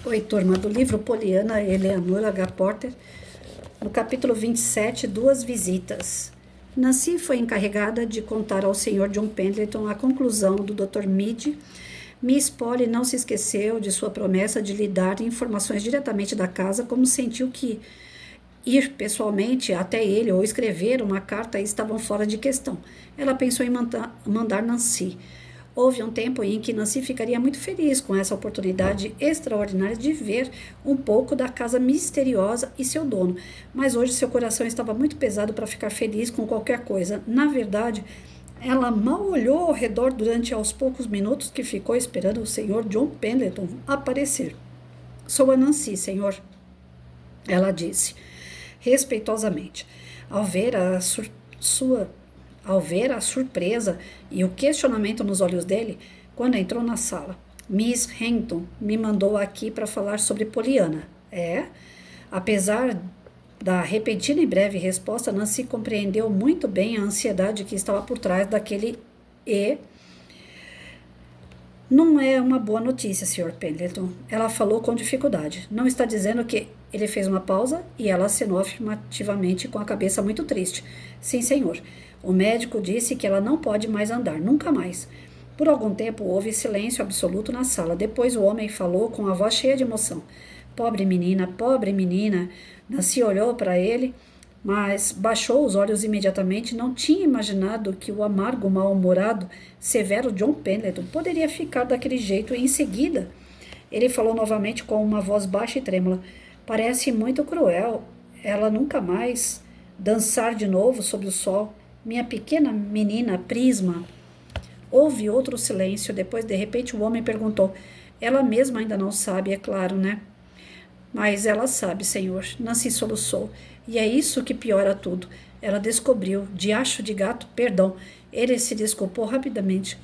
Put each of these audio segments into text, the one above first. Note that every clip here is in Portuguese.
Oi, turma, do livro Poliana, Eleanor H. Porter, no capítulo 27, Duas Visitas. Nancy foi encarregada de contar ao Sr. John Pendleton a conclusão do Dr. Meade. Miss Polly não se esqueceu de sua promessa de lhe dar informações diretamente da casa, como sentiu que ir pessoalmente até ele ou escrever uma carta estavam fora de questão. Ela pensou em mandar Nancy. Houve um tempo em que Nancy ficaria muito feliz com essa oportunidade extraordinária de ver um pouco da casa misteriosa e seu dono, mas hoje seu coração estava muito pesado para ficar feliz com qualquer coisa. Na verdade, ela mal olhou ao redor durante os poucos minutos que ficou esperando o Sr. John Pendleton aparecer. Sou a Nancy, senhor, ela disse, respeitosamente, ao ver a surpresa e o questionamento nos olhos dele quando entrou na sala. Miss Hampton me mandou aqui para falar sobre Poliana. É? Apesar da repentina e breve resposta, Nancy compreendeu muito bem a ansiedade que estava por trás daquele e... Não é uma boa notícia, Sr. Pendleton. Ela falou com dificuldade. Não está dizendo que... Ele fez uma pausa e ela acenou afirmativamente com a cabeça muito triste. Sim, senhor. O médico disse que ela não pode mais andar, nunca mais. Por algum tempo houve silêncio absoluto na sala. Depois o homem falou com a voz cheia de emoção. Pobre menina, pobre menina. Nancy olhou para ele, mas baixou os olhos imediatamente. Não tinha imaginado que o amargo, mal-humorado, severo John Pendleton poderia ficar daquele jeito em seguida. Ele falou novamente com uma voz baixa e trêmula. Parece muito cruel ela nunca mais dançar de novo sob o sol. Minha pequena menina Prisma. Houve outro silêncio. Depois, de repente, o homem perguntou. Ela mesma ainda não sabe, é claro, né? Mas ela sabe, senhor. Nancy soluçou. E é isso que piora tudo. Ela descobriu. Diacho de gato, perdão. Ele se desculpou rapidamente.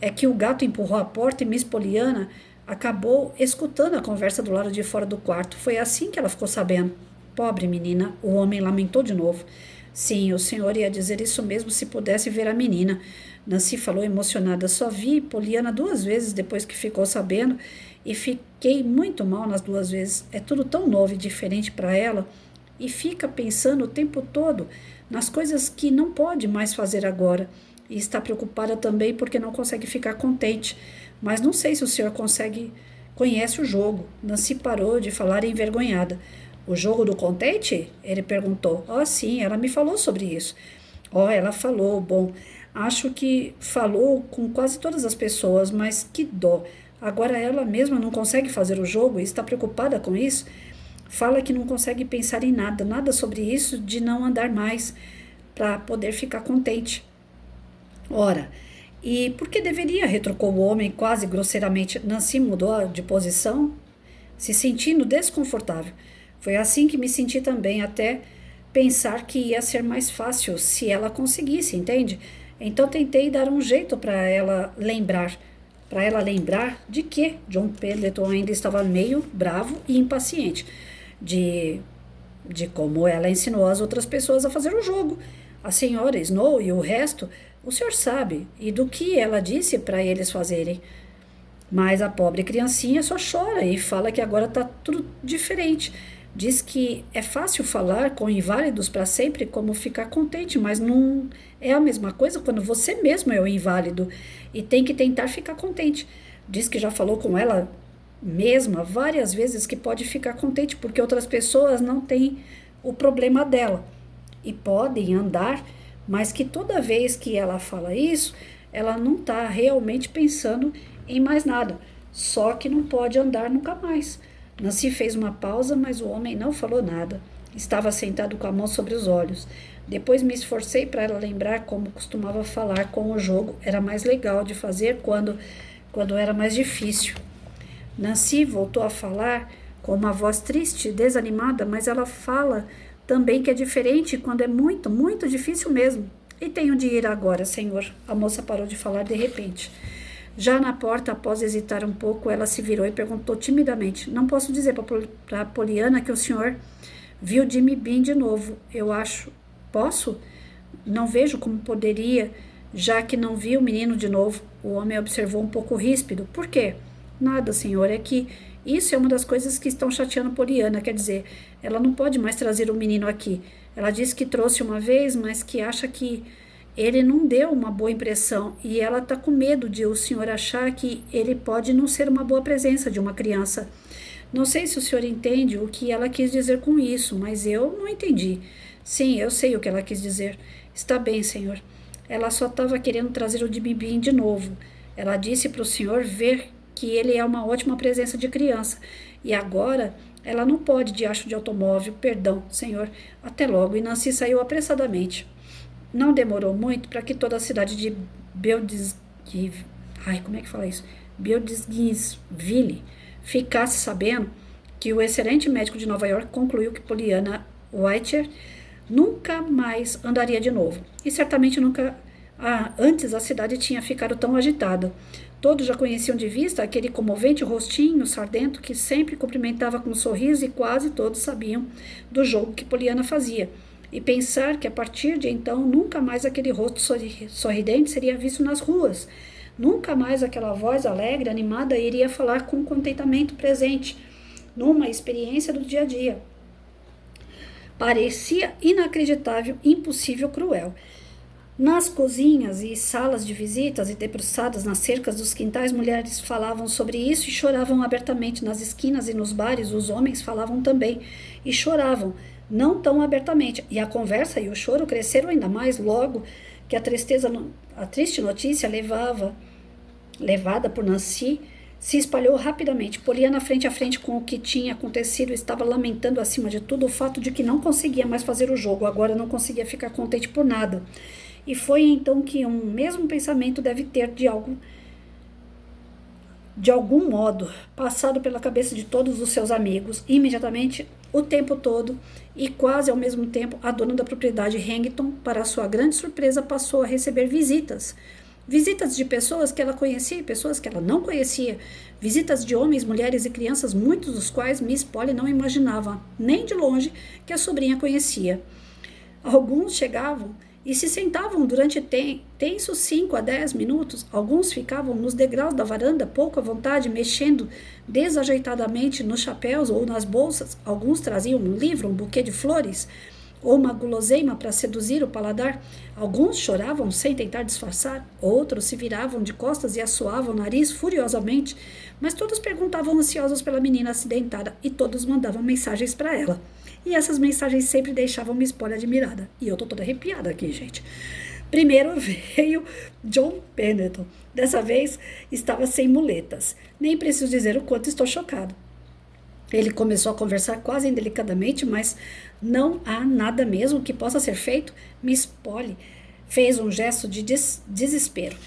É que o gato empurrou a porta e Miss Poliana acabou escutando a conversa do lado de fora do quarto. Foi assim que ela ficou sabendo. Pobre menina, o homem lamentou de novo. Sim, o senhor ia dizer isso mesmo se pudesse ver a menina. Nancy falou emocionada. Só vi Poliana 2 vezes depois que ficou sabendo e fiquei muito mal nas 2 vezes. É tudo tão novo e diferente para ela e fica pensando o tempo todo nas coisas que não pode mais fazer agora. E está preocupada também porque não consegue ficar contente. Mas não sei se o senhor conhece o jogo. Nancy parou de falar envergonhada. O jogo do contente? Ele perguntou. Oh, sim, ela me falou sobre isso. Oh, ela falou. Bom, acho que falou com quase todas as pessoas, mas que dó. Agora ela mesma não consegue fazer o jogo e está preocupada com isso? Fala que não consegue pensar em nada, nada sobre isso de não andar mais para poder ficar contente. Ora... E por que deveria? Retrucou o homem quase grosseiramente. Nancy mudou de posição, se sentindo desconfortável. Foi assim que me senti também, até pensar que ia ser mais fácil se ela conseguisse, entende? Então tentei dar um jeito para ela lembrar. Para ela lembrar de que John Pendleton ainda estava meio bravo e impaciente. De como ela ensinou as outras pessoas a fazer o jogo. A senhora Snow e o resto... O senhor sabe, e do que ela disse para eles fazerem. Mas a pobre criancinha só chora e fala que agora está tudo diferente. Diz que é fácil falar com inválidos para sempre como ficar contente, mas não é a mesma coisa quando você mesmo é o inválido e tem que tentar ficar contente. Diz que já falou com ela mesma várias vezes que pode ficar contente porque outras pessoas não têm o problema dela e podem andar, mas que toda vez que ela fala isso, ela não está realmente pensando em mais nada, só que não pode andar nunca mais. Nancy fez uma pausa, mas o homem não falou nada. Estava sentado com a mão sobre os olhos. Depois me esforcei para ela lembrar como costumava falar com o jogo. Era mais legal de fazer quando era mais difícil. Nancy voltou a falar com uma voz triste e desanimada, mas ela fala... Também que é diferente quando é muito, muito difícil mesmo. E tenho de ir agora, senhor. A moça parou de falar de repente. Já na porta, após hesitar um pouco, ela se virou e perguntou timidamente. Não posso dizer para Poliana que o senhor viu Jimmy Bean de novo. Eu acho... Posso? Não vejo como poderia, já que não vi o menino de novo. O homem observou um pouco ríspido. Por quê? Nada, senhor. É que Isso é uma das coisas que estão chateando Poliana, quer dizer, ela não pode mais trazer o menino aqui. Ela disse que trouxe uma vez, mas que acha que ele não deu uma boa impressão e ela está com medo de o senhor achar que ele pode não ser uma boa presença de uma criança. Não sei se o senhor entende o que ela quis dizer com isso, mas eu não entendi. Sim, eu sei o que ela quis dizer. Está bem, senhor. Ela só estava querendo trazer o Jimmy Bean de novo. Ela disse para o senhor ver que ele é uma ótima presença de criança. E agora ela não pode diacho de automóvel. Perdão, senhor. Até logo. E Nancy saiu apressadamente. Não demorou muito para que toda a cidade de como é que fala isso? Beldinsville ficasse sabendo que o excelente médico de Nova York concluiu que Poliana Whittier nunca mais andaria de novo. E certamente nunca antes a cidade tinha ficado tão agitada. Todos já conheciam de vista aquele comovente rostinho sardento que sempre cumprimentava com um sorriso e quase todos sabiam do jogo que Poliana fazia. E pensar que a partir de então nunca mais aquele rosto sorridente seria visto nas ruas. Nunca mais aquela voz alegre, animada, iria falar com contentamento presente numa experiência do dia a dia. Parecia inacreditável, impossível, cruel. Nas cozinhas e salas de visitas e debruçadas nas cercas dos quintais, mulheres falavam sobre isso e choravam abertamente. Nas esquinas e nos bares, os homens falavam também e choravam, não tão abertamente. E a conversa e o choro cresceram ainda mais logo que a triste notícia levada por Nancy se espalhou rapidamente. Poliana, frente a frente com o que tinha acontecido, estava lamentando acima de tudo o fato de que não conseguia mais fazer o jogo, agora não conseguia ficar contente por nada. E foi então que um mesmo pensamento deve ter de algum modo passado pela cabeça de todos os seus amigos. Imediatamente, o tempo todo e quase ao mesmo tempo, a dona da propriedade Hangton, para sua grande surpresa, passou a receber visitas de pessoas que ela conhecia e pessoas que ela não conhecia, visitas de homens, mulheres e crianças, muitos dos quais Miss Polly não imaginava, nem de longe, que a sobrinha conhecia. Alguns chegavam e se sentavam durante tensos 5 a 10 minutos. Alguns ficavam nos degraus da varanda, pouco à vontade, mexendo desajeitadamente nos chapéus ou nas bolsas. Alguns traziam um livro, um buquê de flores ou uma guloseima para seduzir o paladar. Alguns choravam sem tentar disfarçar, outros se viravam de costas e assoavam o nariz furiosamente, mas todos perguntavam ansiosos pela menina acidentada e todos mandavam mensagens para ela. E essas mensagens sempre deixavam Miss Polly admirada. E eu tô toda arrepiada aqui, gente. Primeiro veio John Pendleton. Dessa vez estava sem muletas. Nem preciso dizer o quanto estou chocado. Ele começou a conversar quase indelicadamente, mas não há nada mesmo que possa ser feito. Miss Polly fez um gesto de desespero.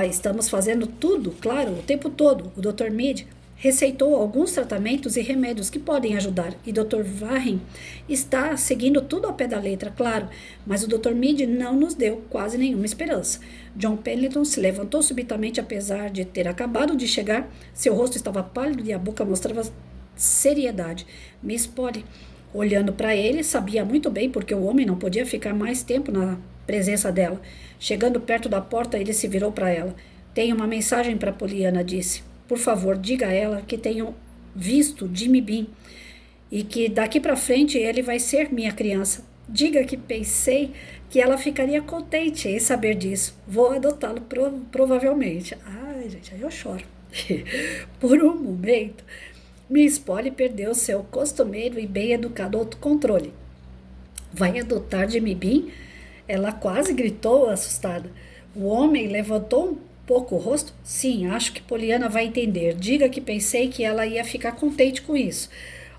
Estamos fazendo tudo, claro, o tempo todo. O Dr. Mead receitou alguns tratamentos e remédios que podem ajudar, e Dr. Warren está seguindo tudo ao pé da letra, claro, mas o Dr. Mead não nos deu quase nenhuma esperança. John Pendleton se levantou subitamente, apesar de ter acabado de chegar. Seu rosto estava pálido e a boca mostrava seriedade. Miss Polly, olhando para ele, sabia muito bem porque o homem não podia ficar mais tempo na presença dela. Chegando perto da porta, ele se virou para ela. Tenho uma mensagem para Poliana, disse. Por favor, diga a ela que tenho visto Jimmy Bean e que daqui para frente ele vai ser minha criança. Diga que pensei que ela ficaria contente em saber disso. Vou adotá-lo provavelmente. Ai, gente, aí eu choro. Por um momento, Miss Polly perdeu seu costumeiro e bem educado autocontrole. Vai adotar Jimmy Bean? Ela quase gritou, assustada. O homem levantou pouco o rosto. Sim, acho que Poliana vai entender. Diga que pensei que ela ia ficar contente com isso.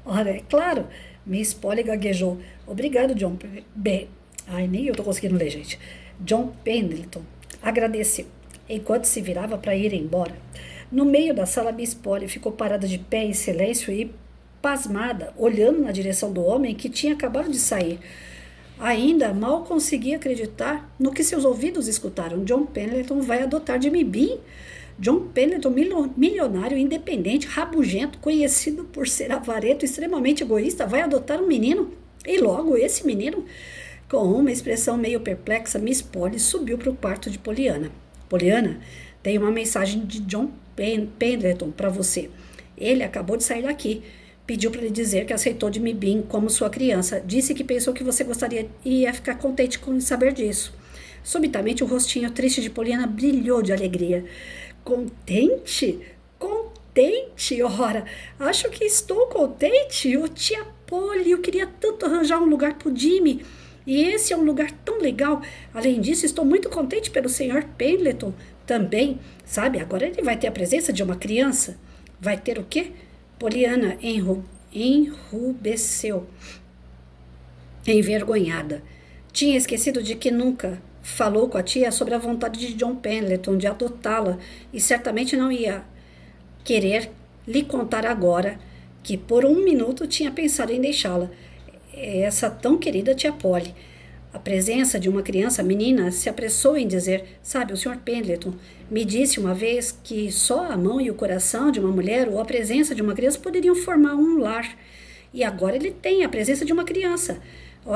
Ora, é claro, Miss Polly gaguejou. Obrigado, John. Nem eu tô conseguindo ler, gente. John Pendleton agradeceu, enquanto se virava para ir embora. No meio da sala, Miss Polly ficou parada de pé em silêncio e pasmada, olhando na direção do homem que tinha acabado de sair. Ainda mal conseguia acreditar no que seus ouvidos escutaram. John Pendleton vai adotar Jimmy Bean? John Pendleton, milionário, independente, rabugento, conhecido por ser avarento, extremamente egoísta, vai adotar um menino? E logo esse menino? Com uma expressão meio perplexa, Miss Polly subiu para o quarto de Poliana. Poliana, tem uma mensagem de John Pendleton para você. Ele acabou de sair daqui. Pediu para lhe dizer que aceitou Jimmy Bean como sua criança. Disse que pensou que você gostaria e ia ficar contente com saber disso. Subitamente, o rostinho triste de Poliana brilhou de alegria. Contente? Contente? Ora, acho que estou contente. Ô tia Polly, eu queria tanto arranjar um lugar para o Jimmy. E esse é um lugar tão legal. Além disso, estou muito contente pelo Sr. Pendleton também. Sabe, agora ele vai ter a presença de uma criança. Vai ter o quê? Poliana enrubesceu, envergonhada. Tinha esquecido de que nunca falou com a tia sobre a vontade de John Pendleton de adotá-la e certamente não ia querer lhe contar agora que por um minuto tinha pensado em deixá-la. Essa tão querida tia Polly. A presença de uma criança menina se apressou em dizer: sabe, o Sr. Pendleton me disse uma vez que só a mão e o coração de uma mulher ou a presença de uma criança poderiam formar um lar. E agora ele tem a presença de uma criança.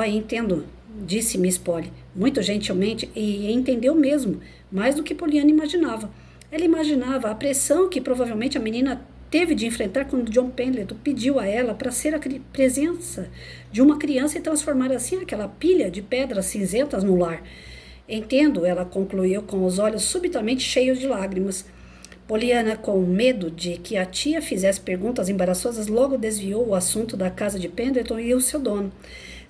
Entendo, disse Miss Polly, muito gentilmente, e entendeu mesmo, mais do que Poliana imaginava. Ela imaginava a pressão que provavelmente a menina teve de enfrentar quando John Pendleton pediu a ela para ser a presença de uma criança e transformar assim aquela pilha de pedras cinzentas no lar. Entendo, ela concluiu com os olhos subitamente cheios de lágrimas. Poliana, com medo de que a tia fizesse perguntas embaraçosas, logo desviou o assunto da casa de Pendleton e o seu dono.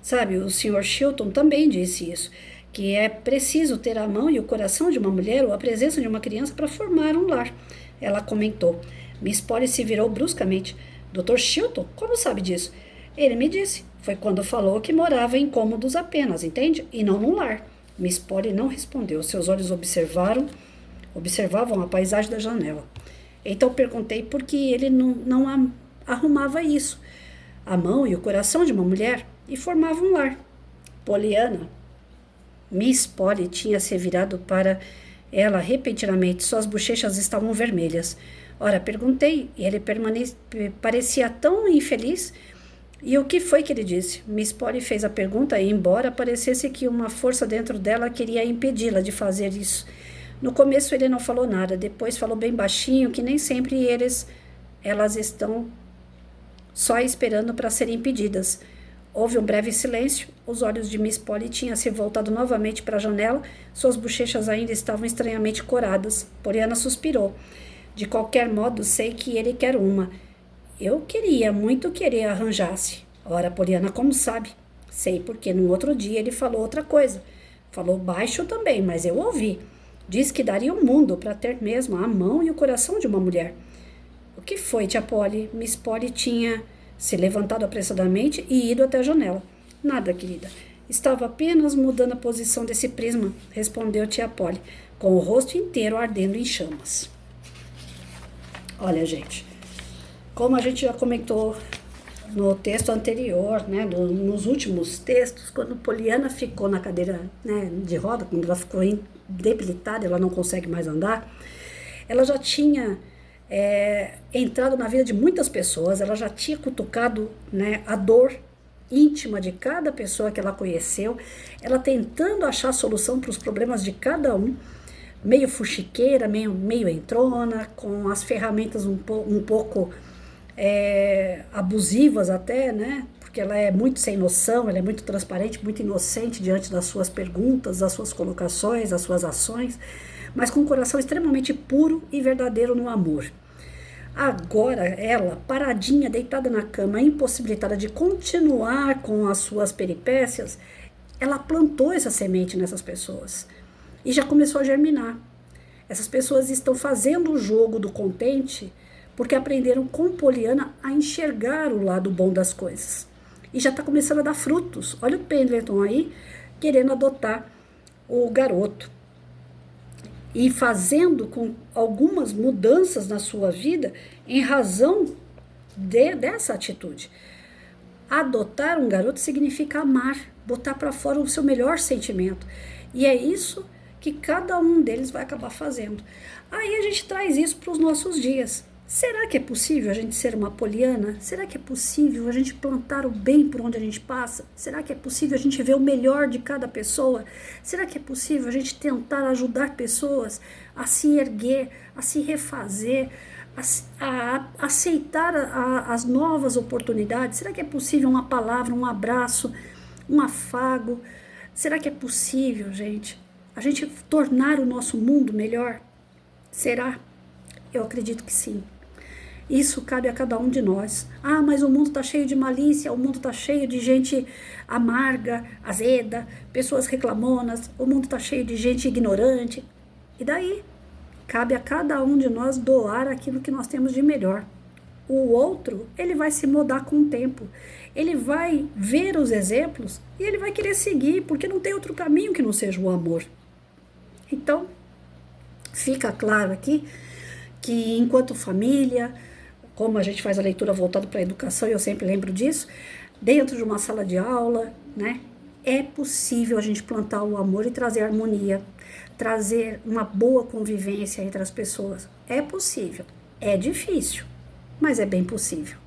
Sabe, o Sr. Chilton também disse isso, que é preciso ter a mão e o coração de uma mulher ou a presença de uma criança para formar um lar. Ela comentou. Miss Polly se virou bruscamente. Dr. Chilton, como sabe disso? Ele me disse. Foi quando falou que morava em cômodos apenas, entende? E não num lar. Miss Polly não respondeu. Seus olhos observavam a paisagem da janela. Então perguntei por que ele não arrumava isso. A mão e o coração de uma mulher e formava um lar. Poliana. Miss Polly tinha se virado para ela repentinamente. Suas bochechas estavam vermelhas. Ora, perguntei, e ele parecia tão infeliz. E o que foi que ele disse? Miss Polly fez a pergunta e, embora parecesse que uma força dentro dela queria impedi-la de fazer isso. No começo ele não falou nada, depois falou bem baixinho que nem sempre elas estão só esperando para serem impedidas. Houve um breve silêncio, os olhos de Miss Polly tinham se voltado novamente para a janela, suas bochechas ainda estavam estranhamente coradas. Poliana suspirou. De qualquer modo, sei que ele quer uma. Eu queria muito que ele arranjasse. Ora, Poliana, como sabe? Sei, porque no outro dia ele falou outra coisa. Falou baixo também, mas eu ouvi. Diz que daria o mundo para ter mesmo a mão e o coração de uma mulher. O que foi, tia Polly? Miss Polly tinha se levantado apressadamente e ido até a janela. Nada, querida. Estava apenas mudando a posição desse prisma, respondeu tia Polly, com o rosto inteiro ardendo em chamas. Olha, gente, como a gente já comentou no texto anterior, né, nos últimos textos, quando Poliana ficou na cadeira, né, de roda, quando ela ficou debilitada, ela não consegue mais andar, ela já tinha entrado na vida de muitas pessoas, ela já tinha cutucado, né, a dor íntima de cada pessoa que ela conheceu, ela tentando achar solução para os problemas de cada um, meio fuxiqueira, meio entrona, com as ferramentas um pouco abusivas até, né? Porque ela é muito sem noção, ela é muito transparente, muito inocente diante das suas perguntas, das suas colocações, das suas ações, mas com um coração extremamente puro e verdadeiro no amor. Agora, ela, paradinha, deitada na cama, impossibilitada de continuar com as suas peripécias, ela plantou essa semente nessas pessoas. E já começou a germinar. Essas pessoas estão fazendo o jogo do contente porque aprenderam com Poliana a enxergar o lado bom das coisas. E já está começando a dar frutos. Olha o Pendleton aí querendo adotar o garoto. E fazendo com algumas mudanças na sua vida em razão dessa atitude. Adotar um garoto significa amar, botar para fora o seu melhor sentimento. E é isso que cada um deles vai acabar fazendo. Aí a gente traz isso para os nossos dias. Será que é possível a gente ser uma Poliana? Será que é possível a gente plantar o bem por onde a gente passa? Será que é possível a gente ver o melhor de cada pessoa? Será que é possível a gente tentar ajudar pessoas a se erguer, a se refazer, a aceitar as novas oportunidades? Será que é possível uma palavra, um abraço, um afago? Será que é possível, gente, a gente tornar o nosso mundo melhor? Será? Eu acredito que sim. Isso cabe a cada um de nós. Ah, mas o mundo está cheio de malícia, o mundo está cheio de gente amarga, azeda, pessoas reclamonas, o mundo está cheio de gente ignorante. E daí? Cabe a cada um de nós doar aquilo que nós temos de melhor. O outro, ele vai se mudar com o tempo. Ele vai ver os exemplos e ele vai querer seguir, porque não tem outro caminho que não seja o amor. Então, fica claro aqui que enquanto família, como a gente faz a leitura voltada para a educação, eu sempre lembro disso, dentro de uma sala de aula, né, é possível a gente plantar o amor e trazer harmonia, trazer uma boa convivência entre as pessoas. É possível, é difícil, mas é bem possível.